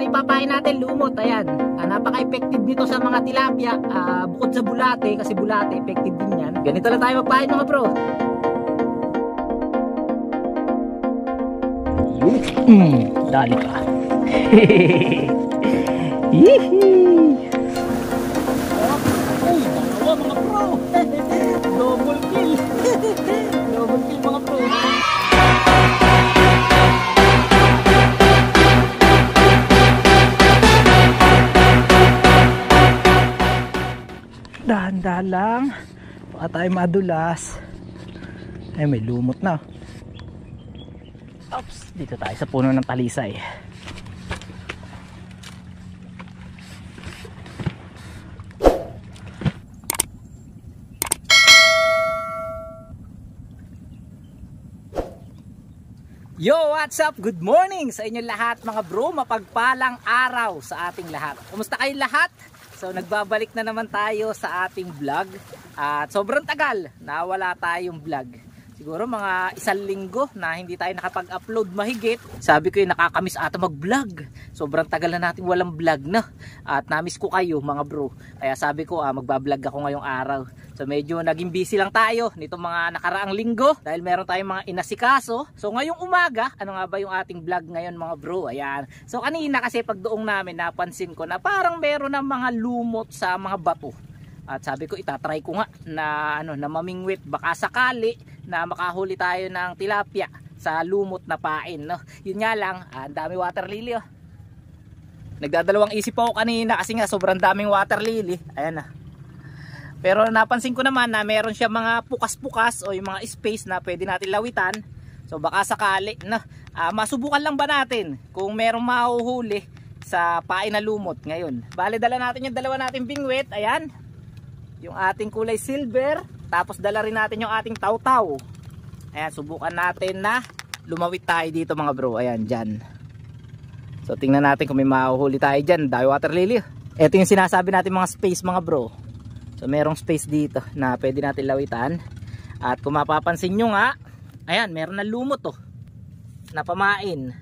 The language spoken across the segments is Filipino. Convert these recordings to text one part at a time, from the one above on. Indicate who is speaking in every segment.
Speaker 1: ito ipapain natin, lumot. Ayan, napaka-effective dito sa mga tilapia. Bukod sa bulate, kasi bulate effective din yan. Ganito lang tayo magpain mga bro. Dali pa. Dalawa mga bro. Double kill. Double kill mga bro. Dahan-dahan lang, baka tayo madulas. Ay, may lumot na. Oops, dito tayo sa puno ng talisay. Yo, what's up? Good morning sa inyo lahat mga bro. Mapagpalang araw sa ating lahat. Kumusta kayo lahat? So nagbabalik na naman tayo sa ating vlog. At sobrang tagal na wala tayong vlog. Siguro mga 1 linggo na hindi tayo nakapag-upload mahigit. Sabi ko nakakamiss ata mag-vlog. Sobrang tagal na natin walang vlog na. At namiss ko kayo mga bro. Kaya sabi ko magbablog ako ngayong araw. So medyo naging busy lang tayo nitong mga nakaraang linggo. Dahil meron tayong mga inasikaso. So ngayong umaga, ano nga ba yung ating vlog ngayon mga bro? Ayan. So kanina kasi pagdoong namin napansin ko na parang meron ng mga lumot sa mga bato. At sabi ko itatry ko nga na na mamingwit, baka sakali na makahuli tayo ng tilapia sa lumot na pain, no. Yun nga lang, ang dami water lily oh. Nagdadalawang isip ako kanina kasi nga sobrang daming water lily. Ayan na. Pero napansin ko naman na meron siya mga pukas-pukas o yung mga space na pwede natin lawitan. So baka sakali na masubukan lang ba natin kung merong mahuhuli sa pain na lumot ngayon. Bale dala natin yung dalawa nating bingwit. Ayan. Yung ating kulay silver. Tapos dala rin natin yung ating taw-taw. Ayan, subukan natin na lumawit tayo dito mga bro. Ayan, dyan. So tingnan natin kung may mahuhuli tayo dyan. Dahil water lily. Ito yung sinasabi natin mga space mga bro. So merong space dito na pwede natin lawitan. At kung mapapansin nyo nga, ayan, meron na lumot oh, na pamain.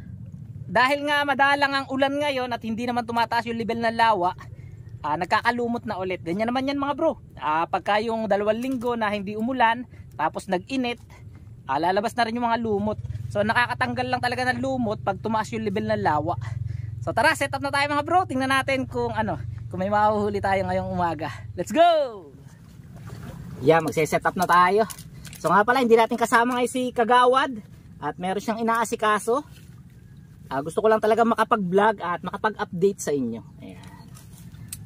Speaker 1: Dahil nga madalang ang ulan ngayon at hindi naman tumataas yung level ng lawa, nagkakalumot na ulit. Ganyan naman yan mga bro. Pagka yung 2 linggo na hindi umulan, tapos nag-init, lalabas na rin yung mga lumot. So nakakatanggal lang talaga ng lumot pag tumaas yung level ng lawa. So tara, set up na tayo mga bro. Tingnan natin kung kung may mahuhuli tayo ngayong umaga. Let's go! Yeah, magse-set up na tayo. So nga pala, hindi natin kasama ngayon si Kagawad. At meron siyang inaasikaso. Gusto ko lang talaga makapag-vlog at makapag-update sa inyo. Ayan.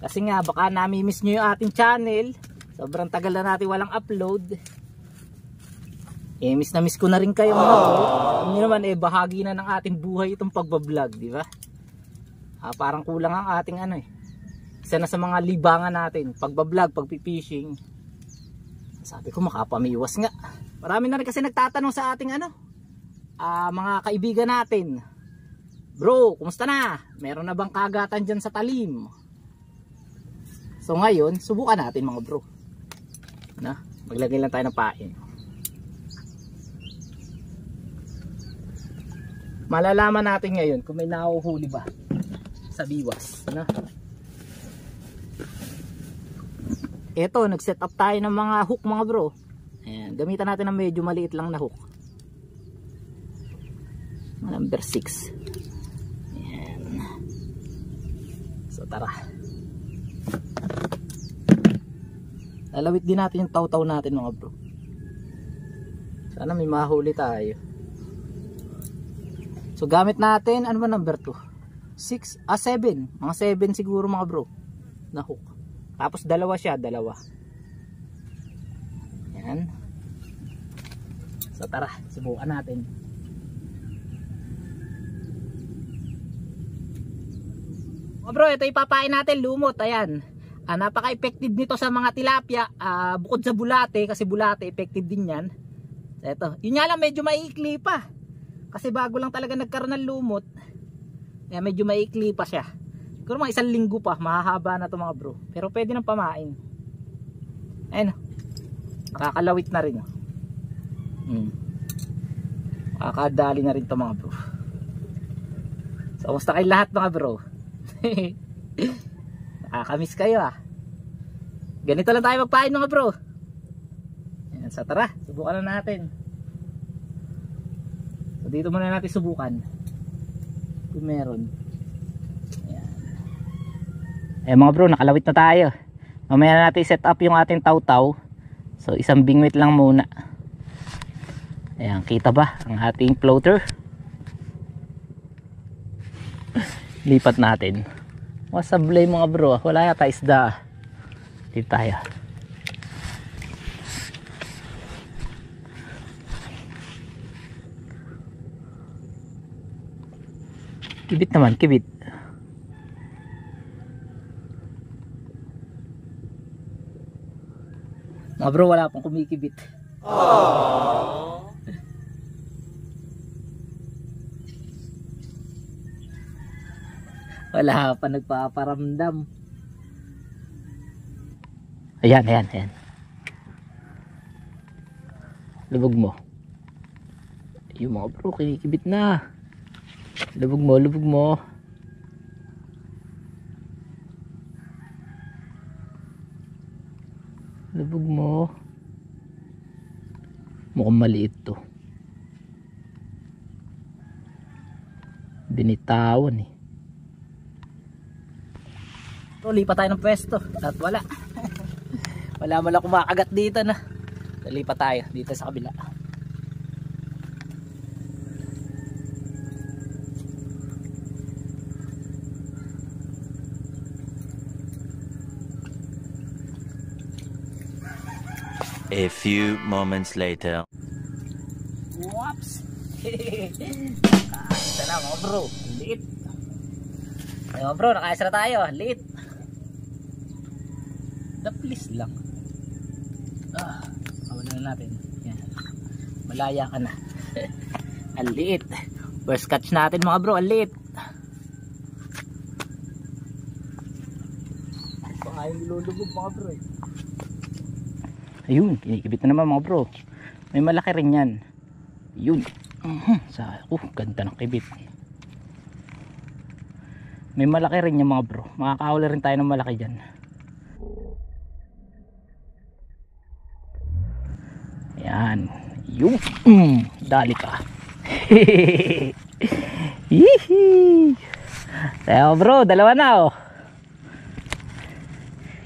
Speaker 1: Kasi nga baka nami-miss nyo yung ating channel. Sobrang tagal na natin walang upload. Miss na miss ko na rin kayo mga bro. Hindi naman bahagi na ng ating buhay itong pagbablog, di ba? Parang kulang ang ating isa na sa mga libangan natin, pagbablog, pagpipishing. Sabi ko makapamiwas nga. Marami na rin kasi nagtatanong sa ating mga kaibigan natin. Bro, kumusta na? Meron na bang kagatan dyan sa talim? So ngayon, subukan natin mga bro. Maglagay lang tayo ng pain. Malalaman natin ngayon kung may nahuhuli ba sa biwas. Ito, nag-set up tayo ng mga hook mga bro. Ayan, gamitan natin ng medyo maliit lang na hook. Number 6. Ayan. So tara. Lalawit din natin yung taw-taw natin mga bro. Sana may mahuli tayo. So gamit natin, ano ba number 2? 6, 7. Mga 7 siguro mga bro na hook. Tapos dalawa siya, dalawa. Yan. So tara, subukan natin. Bro, ito ipapain natin, lumot. Ayan. Napaka-effective nito sa mga tilapia. Bukod sa bulate, kasi bulate effective din yan. So ito, yun nga lang medyo maiikli pa. Kasi bago lang talaga nagkaroon ng lumot. Kaya medyo maiikli pa siya. Siguro mga 1 linggo pa, mahahaba na to mga bro. Pero pwede nang pamain. Ayun, nakakalawit na rin. Makakadali na rin to mga bro. So, kamusta kayo lahat mga bro? Nakakamiss kayo ah. Ganito lang tayo magpain mga bro. Ayan, so tara, subukan na natin. So dito muna natin subukan kung meron. Ayan. Ayan mga bro, nakalawit na tayo. Mamaya na natin set up yung ating taw-taw. So isang bingwit lang muna. Ayan, kita ba ang ating floater? Lipat natin. Masablay mga bro, wala yata isda. Dito tayo. Kibit naman, kibit. Mga bro, wala pang kumikibit. Wala pa nagpaparamdam. Ayan, ayan, ayan. Lubog mo. Yung mga bro, kinikibit na. Lubog mo, lubog mo. Lubog mo. Mukhang maliit to. Binitawan eh. So, lipat tayo ng pwesto at wala. Wala mo lang kumakagat dito na. Lipat tayo dito sa kabila.
Speaker 2: A few moments later.
Speaker 1: Whoops. Nakaisa na mga bro. Liit. Ay mga bro, nakaisa na tayo. Liit. Please lang. Kawalan na natin. Yan. Malaya ka na. Ang liit. First catch natin mga bro. Ang liit. Baka yung nilulubog mga bro eh. Ayun, kinikibit na naman mga bro. May malaki rin yan. Yun. Ganda ng kibit. May malaki rin yan mga bro. Makakahuli rin tayo ng malaki dyan. Yan. Yung dali ka. Hihi. Tayo bro, dalawa na oh.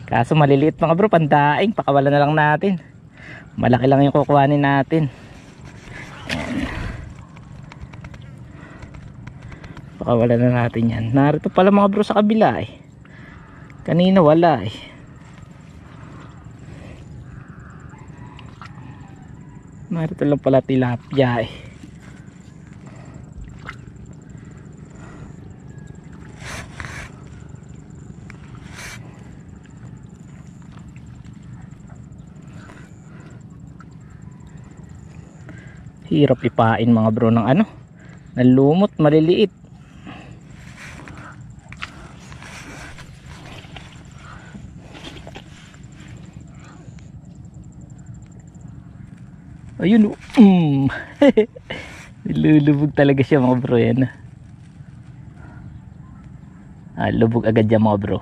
Speaker 1: Kaso maliliit mga bro, pandaing. Pakawalan na lang natin. Malaki lang yung kukuhanin natin. Ayan. Pakawalan na natin yan. Narito pala mga bro sa kabila eh. Kanina wala eh. Narito lang pala tilapia eh. Hirap ipain mga bro ng ano, ng lumot, maliliit. Ayun. Nilulubog talaga siya mga bro yan. Lubog agad yan mga bro.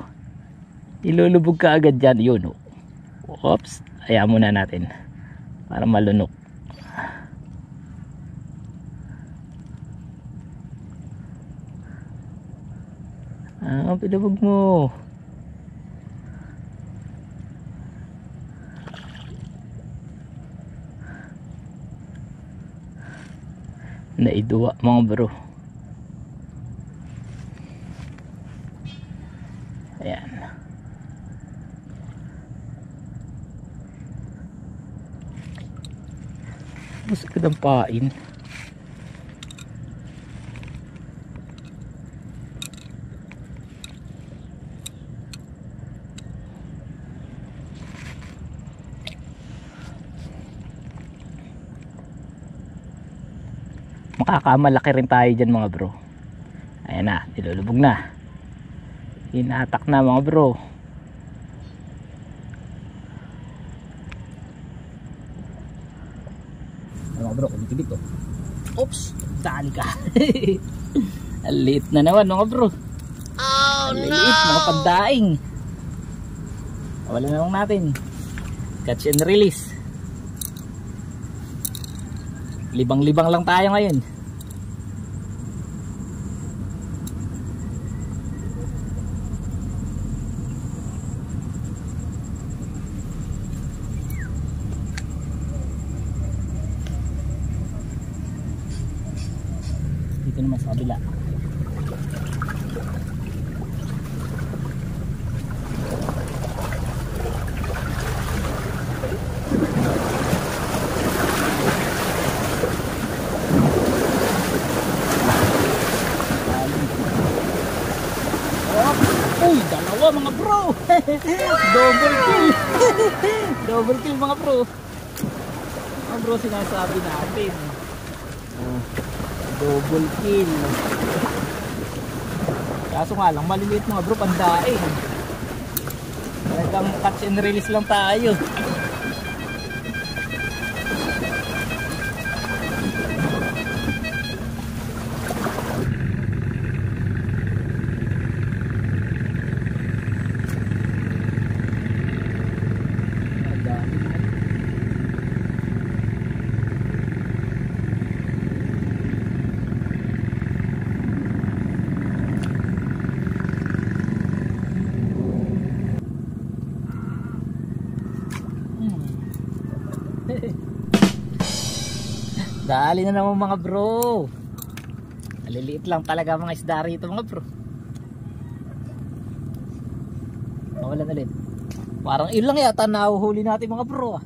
Speaker 1: Ilulubog ka agad yan. Yun. Oops. Ayaw muna natin para malunok. Pilubog mo. Naiduwa mga bro. Ayan. Gusto ko ng pain. Makakamalaki rin tayo dyan mga bro. Ayan na, nilulubog na. Hinatak na mga bro. Mga bro, kumikibit oh. Oops, dali ka. Alit na naman mga bro. Oh Liliit, mga pandaing. Wala na lang natin. Catch and release. Libang-libang lang tayo ngayon. Dito naman sa kabila. Uy, dalawa mga bro. Double kill. Double kill mga bro. Mga bro, sinasabi natin. Double kill. Kaso nga lang, maliliit mga bro, pandaing. Talagang catch and release lang tayo. Dali na naman mga bro. Maliliit lang talaga mga isda rito mga bro. Mawalan ulit. Parang ilang yata nahuhuli natin mga bro.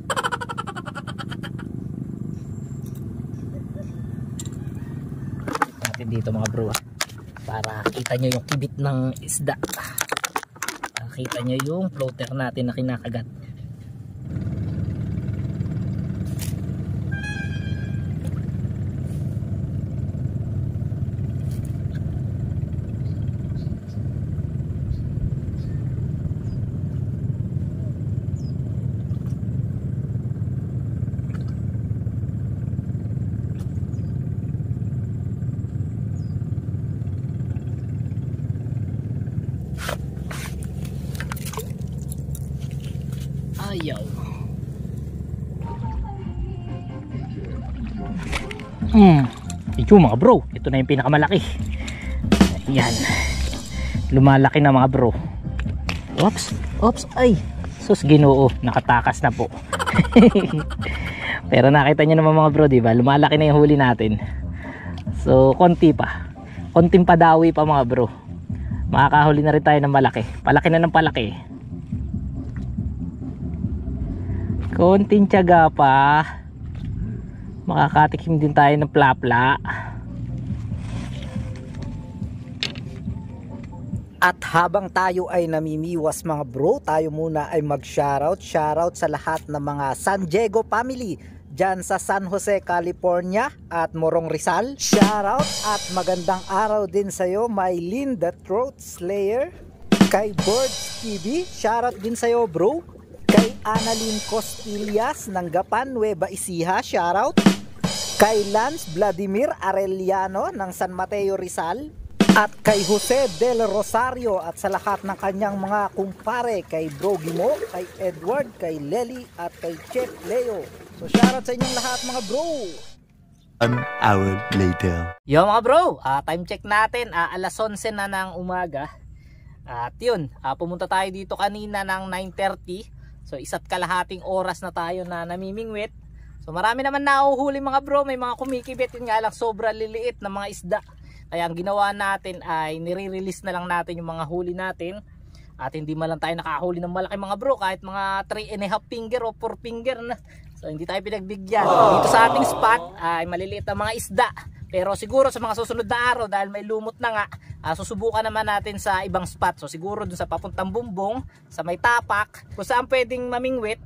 Speaker 1: Natin dito mga bro para kita nyo yung kibit ng isda. Kita nyo yung floater natin na kinakagat. Ayaw. Ito mga bro, ito na yung pinakamalaki. Ayan. Lumalaki na mga bro. Oops, oops, ay. Sus Ginoo, nakatakas na po. Pero nakita nyo naman mga bro, diba? Lumalaki na yung huli natin. So, konti pa. Konting padawi pa mga bro. Makakahuli na rin tayo ng malaki. Palaki na ng palaki. Konting tiyaga pa, makakatikim din tayo ng plapla. At habang tayo ay namimiwas mga bro, tayo muna ay mag-shoutout. Shoutout sa lahat ng mga San Diego family dyan sa San Jose, California at Morong Rizal. Shoutout at magandang araw din sa'yo, Mylene the Throat Slayer. Kay Birds TV, shoutout din sa'yo bro. Kay Annalyn Costillas ng Gapan, Nueva Ecija, shoutout. Kay Lance Vladimir Arellano ng San Mateo, Rizal. At kay Jose Del Rosario at sa lahat ng kanyang mga kumpare. Kay Bro Gimo, kay Edward, kay Lely at kay Chef Leo. So shoutout sa inyong lahat mga bro.
Speaker 2: 1 hour later.
Speaker 1: Yo mga bro, time check natin, alas 11 na ng umaga. At yun, pumunta tayo dito kanina ng 9:30. So isa't kalahating oras na tayo na namimingwit. So marami naman nahuhuli mga bro, may mga kumikibit, yun nga lang sobrang liliit na mga isda. Kaya ang ginawa natin ay nire-release na lang natin yung mga huli natin. At hindi man lang tayo nakahuli ng malaki mga bro, kahit mga 3.5 finger o 4 finger na. So hindi tayo pinagbigyan. Dito sa ating spot ay maliliit na mga isda. Pero siguro sa mga susunod na araw, dahil may lumot na nga, susubukan naman natin sa ibang spot. So siguro dun sa papuntang Bumbong, sa may tapak, kung saan pwedeng mamingwit,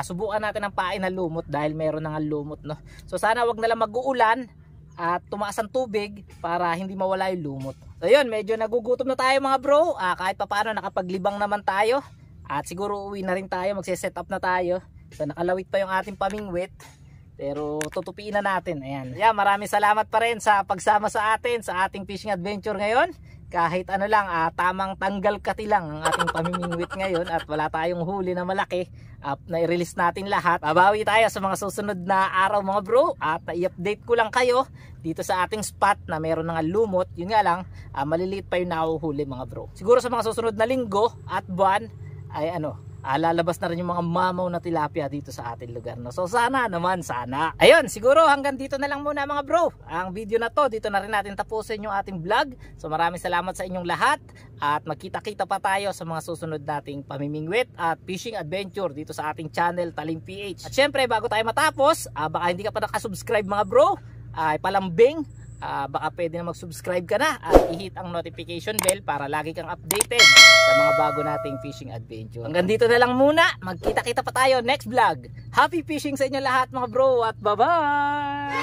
Speaker 1: subukan natin ang pain na lumot dahil meron na nga lumot, no? So sana wag na lang mag-uulan at tumaas ang tubig para hindi mawala yung lumot. So yun, medyo nagugutom na tayo mga bro. Kahit pa paano nakapaglibang naman tayo. At siguro uwi na rin tayo, magse-set up na tayo. So nakalawit pa yung ating pamingwit. Pero tutupiin na natin. Ayan. Yeah, maraming salamat pa rin sa pagsama sa atin sa ating fishing adventure ngayon. kahit ano lang, tamang tanggal kati lang ang ating pamimingwit ngayon at wala tayong huli na malaki. Na-release natin lahat. Babawi tayo sa mga susunod na araw mga bro, at i-update ko lang kayo dito sa ating spot na meron nga lumot. Yun nga lang, maliliit pa yung nahuhuli mga bro. Siguro sa mga susunod na linggo at buwan ay lalabas na rin yung mga mamaw na tilapia dito sa ating lugar, no? So sana naman, sana. Ayun, siguro hanggang dito na lang muna mga bro. Ang video na to, dito na rin natin tapusin yung ating vlog. So maraming salamat sa inyong lahat at magkita-kita pa tayo sa mga susunod nating pamimingwit at fishing adventure dito sa ating channel Talim PH. At syempre, bago tayo matapos, baka hindi ka pa nakasubscribe mga bro, ay palambing. Baka pwede na mag-subscribe ka na at i-hit ang notification bell para lagi kang updated sa mga bago nating fishing adventure. Hanggang dito na lang muna. Magkita-kita pa tayo next vlog. Happy fishing sa inyo lahat mga bro at bye-bye!